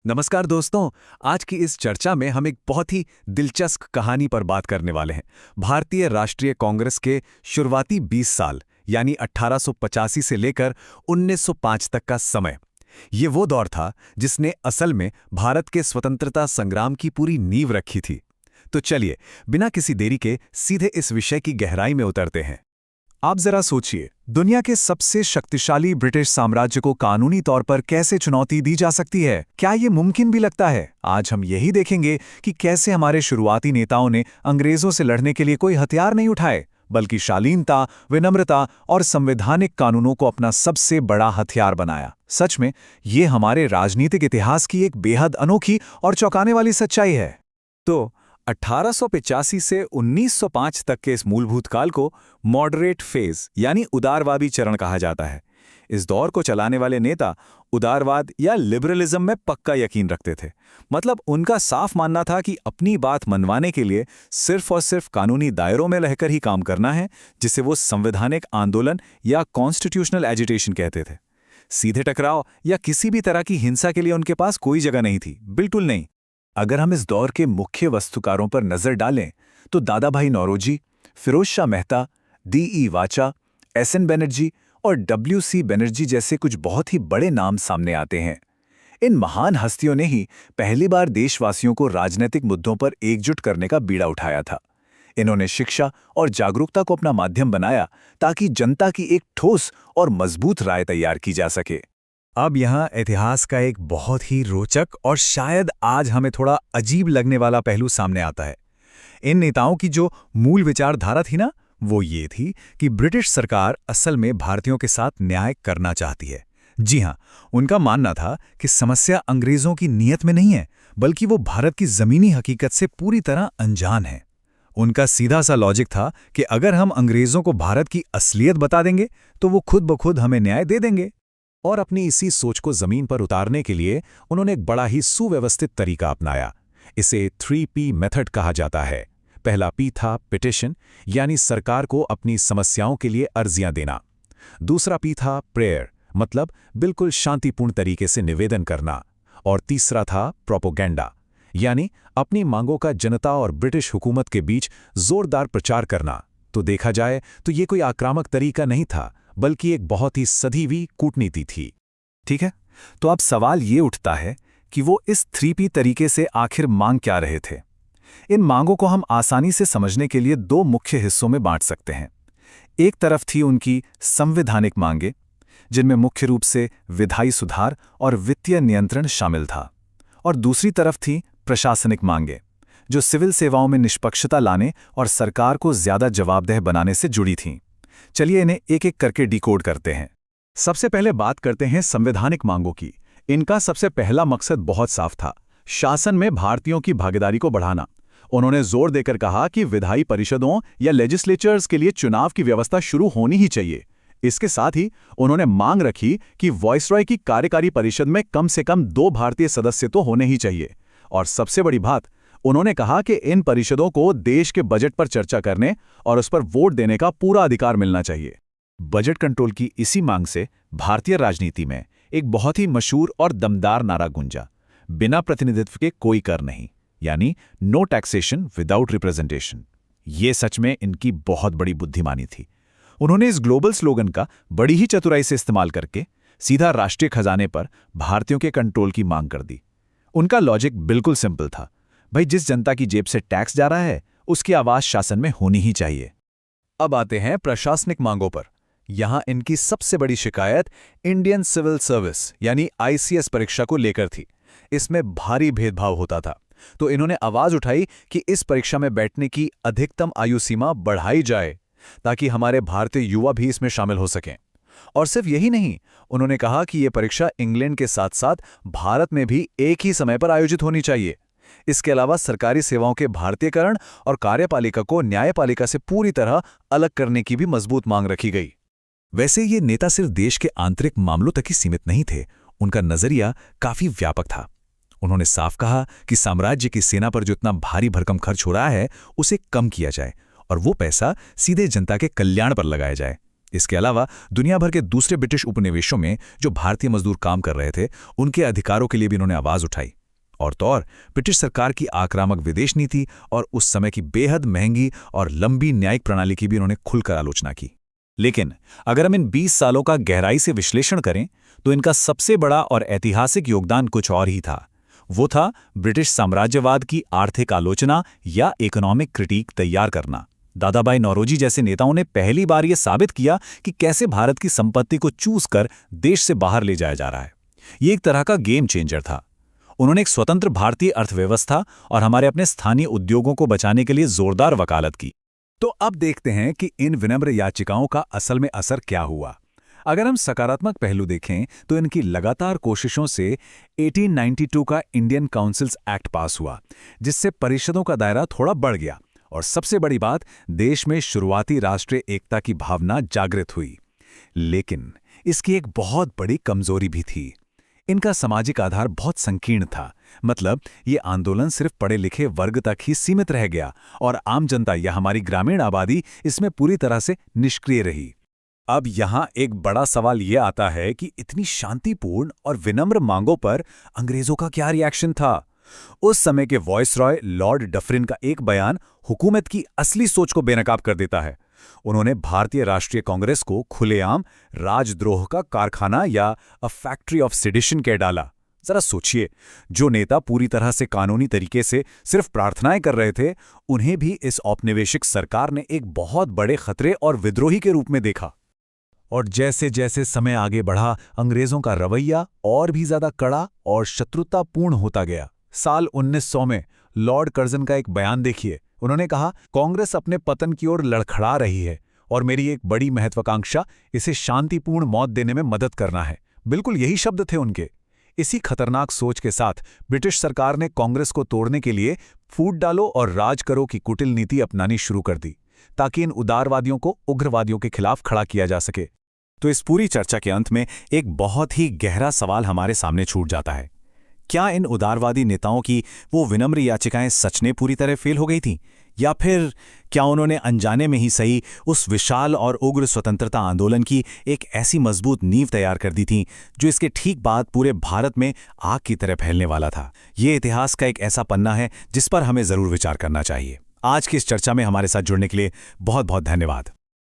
नमस्कार दोस्तों। आज की इस चर्चा में हम एक बहुत ही दिलचस्प कहानी पर बात करने वाले हैं। भारतीय राष्ट्रीय कांग्रेस के शुरुआती 20 साल यानी 1885 से लेकर 1905 तक का समय। ये वो दौर था जिसने असल में भारत के स्वतंत्रता संग्राम की पूरी नींव रखी थी। तो चलिए बिना किसी देरी के सीधे इस विषय की गहराई में उतरते हैं। आप जरा सोचिए, दुनिया के सबसे शक्तिशाली ब्रिटिश साम्राज्य को कानूनी तौर पर कैसे चुनौती दी जा सकती है? क्या ये मुमकिन भी लगता है? आज हम यही देखेंगे कि कैसे हमारे शुरुआती नेताओं ने अंग्रेजों से लड़ने के लिए कोई हथियार नहीं उठाए, बल्कि शालीनता, विनम्रता और संवैधानिक कानूनों को अपना सबसे बड़ा हथियार बनाया। सच में ये हमारे राजनीतिक इतिहास की एक बेहद अनोखी और चौंकाने वाली सच्चाई है। तो 1885 से 1905 तक के इस मूलभूत काल को मॉडरेट फेज यानी उदारवादी चरण कहा जाता है। इस दौर को चलाने वाले नेता उदारवाद या लिबरलिज्म में पक्का यकीन रखते थे। मतलब उनका साफ मानना था कि अपनी बात मनवाने के लिए सिर्फ और सिर्फ कानूनी दायरों में रहकर ही काम करना है, जिसे वो संवैधानिक आंदोलन या कॉन्स्टिट्यूशनल एजिटेशन कहते थे। सीधे टकराव या किसी भी तरह की हिंसा के लिए उनके पास कोई जगह नहीं थी, बिल्कुल नहीं। अगर हम इस दौर के मुख्य वस्तुकारों पर नजर डालें तो दादा भाई नौरोजी, फिरोज शाह मेहता, डी.ई. वाचा, एस.एन. बनर्जी और डब्ल्यू.सी. बनर्जी जैसे कुछ बहुत ही बड़े नाम सामने आते हैं। इन महान हस्तियों ने ही पहली बार देशवासियों को राजनीतिक मुद्दों पर एकजुट करने का बीड़ा उठाया था। इन्होंने शिक्षा और जागरूकता को अपना माध्यम बनाया ताकि जनता की एक ठोस और मजबूत राय तैयार की जा सके। अब यहाँ इतिहास का एक बहुत ही रोचक और शायद आज हमें थोड़ा अजीब लगने वाला पहलू सामने आता है। इन नेताओं की जो मूल विचारधारा थी ना, वो ये थी कि ब्रिटिश सरकार असल में भारतीयों के साथ न्याय करना चाहती है। जी हाँ, उनका मानना था कि समस्या अंग्रेजों की नीयत में नहीं है, बल्कि वो भारत की जमीनी हकीकत से पूरी तरह अनजान है। उनका सीधा सा लॉजिक था कि अगर हम अंग्रेजों को भारत की असलियत बता देंगे तो वो खुद ब खुद हमें न्याय दे देंगे। और अपनी इसी सोच को जमीन पर उतारने के लिए उन्होंने एक बड़ा ही सुव्यवस्थित तरीका अपनाया। इसे 3P मेथड कहा जाता है। पहला P था पिटिशन, यानी सरकार को अपनी समस्याओं के लिए अर्जियां देना। दूसरा P था प्रेयर, मतलब बिल्कुल शांतिपूर्ण तरीके से निवेदन करना। और तीसरा था प्रोपोगेंडा, यानी अपनी मांगों का जनता और ब्रिटिश हुकूमत के बीच जोरदार प्रचार करना। तो देखा जाए तो ये कोई आक्रामक तरीका नहीं था, बल्कि एक बहुत ही सधी हुई कूटनीति थी। ठीक है, तो अब सवाल ये उठता है कि वो इस 3P तरीके से आखिर मांग क्या रहे थे। इन मांगों को हम आसानी से समझने के लिए दो मुख्य हिस्सों में बांट सकते हैं। एक तरफ थी उनकी संवैधानिक मांगें, जिनमें मुख्य रूप से विधायी सुधार और वित्तीय नियंत्रण शामिल था। और दूसरी तरफ थी प्रशासनिक मांगें, जो सिविल सेवाओं में निष्पक्षता लाने और सरकार को ज्यादा जवाबदेह बनाने से जुड़ी थीं। चलिए इन्हें एक एक करके डिकोड करते हैं। सबसे पहले बात करते हैं संवैधानिक मांगों की। इनका सबसे पहला मकसद बहुत साफ था, शासन में भारतीयों की भागीदारी को बढ़ाना। उन्होंने जोर देकर कहा कि विधायी परिषदों या लेजिस्लेचर्स के लिए चुनाव की व्यवस्था शुरू होनी ही चाहिए। इसके साथ ही उन्होंने मांग रखी कि वॉइसरॉय की कार्यकारी परिषद में कम से कम 2 भारतीय सदस्य तो होने ही चाहिए। और सबसे बड़ी बात, उन्होंने कहा कि इन परिषदों को देश के बजट पर चर्चा करने और उस पर वोट देने का पूरा अधिकार मिलना चाहिए। बजट कंट्रोल की इसी मांग से भारतीय राजनीति में एक बहुत ही मशहूर और दमदार नारा गूंजा, बिना प्रतिनिधित्व के कोई कर नहीं, यानी नो टैक्सेशन विदाउट रिप्रेजेंटेशन। ये सच में इनकी बहुत बड़ी बुद्धिमानी थी। उन्होंने इस ग्लोबल स्लोगन का बड़ी ही चतुराई से इस्तेमाल करके सीधा राष्ट्रीय खजाने पर भारतीयों के कंट्रोल की मांग कर दी। उनका लॉजिक बिल्कुल सिंपल था, भाई जिस जनता की जेब से टैक्स जा रहा है उसकी आवाज शासन में होनी ही चाहिए। अब आते हैं प्रशासनिक मांगों पर। यहां इनकी सबसे बड़ी शिकायत इंडियन सिविल सर्विस यानी ICS परीक्षा को लेकर थी। इसमें भारी भेदभाव होता था, तो इन्होंने आवाज उठाई कि इस परीक्षा में बैठने की अधिकतम आयु सीमा बढ़ाई जाए ताकि हमारे भारतीय युवा भी इसमें शामिल हो सकें। और सिर्फ यही नहीं, उन्होंने कहा कि यह परीक्षा इंग्लैंड के साथ साथ भारत में भी एक ही समय पर आयोजित होनी चाहिए। इसके अलावा सरकारी सेवाओं के भारतीयकरण और कार्यपालिका को न्यायपालिका से पूरी तरह अलग करने की भी मजबूत मांग रखी गई। वैसे ये नेता सिर्फ देश के आंतरिक मामलों तक ही सीमित नहीं थे, उनका नजरिया काफी व्यापक था। उन्होंने साफ कहा कि साम्राज्य की सेना पर जो इतना भारी भरकम खर्च हो रहा है उसे कम किया जाए और वो पैसा सीधे जनता के कल्याण पर लगाया जाए। इसके अलावा दुनिया भर के दूसरे ब्रिटिश उपनिवेशों में जो भारतीय मजदूर काम कर रहे थे, उनके अधिकारों के लिए भी उन्होंने आवाज उठाई। और तो और ब्रिटिश सरकार की आक्रामक विदेश नीति और उस समय की बेहद महंगी और लंबी न्यायिक प्रणाली की भी उन्होंने खुलकर आलोचना की। लेकिन अगर हम इन 20 सालों का गहराई से विश्लेषण करें तो इनका सबसे बड़ा और ऐतिहासिक योगदान कुछ और ही था। वो था ब्रिटिश साम्राज्यवाद की आर्थिक आलोचना या इकोनॉमिक क्रिटिक तैयार करना। दादाभाई नौरोजी जैसे नेताओं ने पहली बार यह साबित किया कि कैसे भारत की संपत्ति को चूस कर देश से बाहर ले जाया जा रहा है। ये एक तरह का गेम चेंजर था। उन्होंने एक स्वतंत्र भारतीय अर्थव्यवस्था और हमारे अपने स्थानीय उद्योगों को बचाने के लिए जोरदार वकालत की। तो अब देखते हैं कि इन विनम्र याचिकाओं का असल में असर क्या हुआ। अगर हम सकारात्मक पहलू देखें तो इनकी लगातार कोशिशों से 1892 का इंडियन काउंसिल्स एक्ट पास हुआ, जिससे परिषदों का दायरा थोड़ा बढ़ गया और सबसे बड़ी बात, देश में शुरुआती राष्ट्रीय एकता की भावना जागृत हुई। लेकिन इसकी एक बहुत बड़ी कमजोरी भी थी। इनका सामाजिक आधार बहुत संकीर्ण था। मतलब ये आंदोलन सिर्फ पढ़े लिखे वर्ग तक ही सीमित रह गया और आम जनता या हमारी ग्रामीण आबादी इसमें पूरी तरह से निष्क्रिय रही। अब यहां एक बड़ा सवाल यह आता है कि इतनी शांतिपूर्ण और विनम्र मांगों पर अंग्रेजों का क्या रिएक्शन था। उस समय के वॉइसरॉय लॉर्ड डफरिन का एक बयान हुकूमत की असली सोच को बेनकाब कर देता है। उन्होंने भारतीय राष्ट्रीय कांग्रेस को खुलेआम राजद्रोह का कारखाना या अ फैक्ट्री ऑफ सेडिशन कह डाला। जरा सोचिए, जो नेता पूरी तरह से कानूनी तरीके से सिर्फ प्रार्थनाएं कर रहे थे, उन्हें भी इस औपनिवेशिक सरकार ने एक बहुत बड़े खतरे और विद्रोही के रूप में देखा। और जैसे जैसे समय आगे बढ़ा, अंग्रेजों का रवैया और भी ज्यादा कड़ा और शत्रुतापूर्ण होता गया। साल 1900 में लॉर्ड कर्जन का एक बयान देखिए। उन्होंने कहा, कांग्रेस अपने पतन की ओर लड़खड़ा रही है और मेरी एक बड़ी महत्वाकांक्षा इसे शांतिपूर्ण मौत देने में मदद करना है। बिल्कुल यही शब्द थे उनके। इसी खतरनाक सोच के साथ ब्रिटिश सरकार ने कांग्रेस को तोड़ने के लिए फूट डालो और राज करो की कुटिल नीति अपनानी शुरू कर दी, ताकि इन उदारवादियों को उग्रवादियों के खिलाफ खड़ा किया जा सके। तो इस पूरी चर्चा के अंत में एक बहुत ही गहरा सवाल हमारे सामने छूट जाता है। क्या इन उदारवादी नेताओं की वो विनम्र याचिकाएं सच में पूरी तरह फेल हो गई थीं? या फिर क्या उन्होंने अनजाने में ही सही उस विशाल और उग्र स्वतंत्रता आंदोलन की एक ऐसी मजबूत नींव तैयार कर दी थी जो इसके ठीक बाद पूरे भारत में आग की तरह फैलने वाला था? ये इतिहास का एक ऐसा पन्ना है जिस पर हमें जरूर विचार करना चाहिए। आज की इस चर्चा में हमारे साथ जुड़ने के लिए बहुत बहुत धन्यवाद।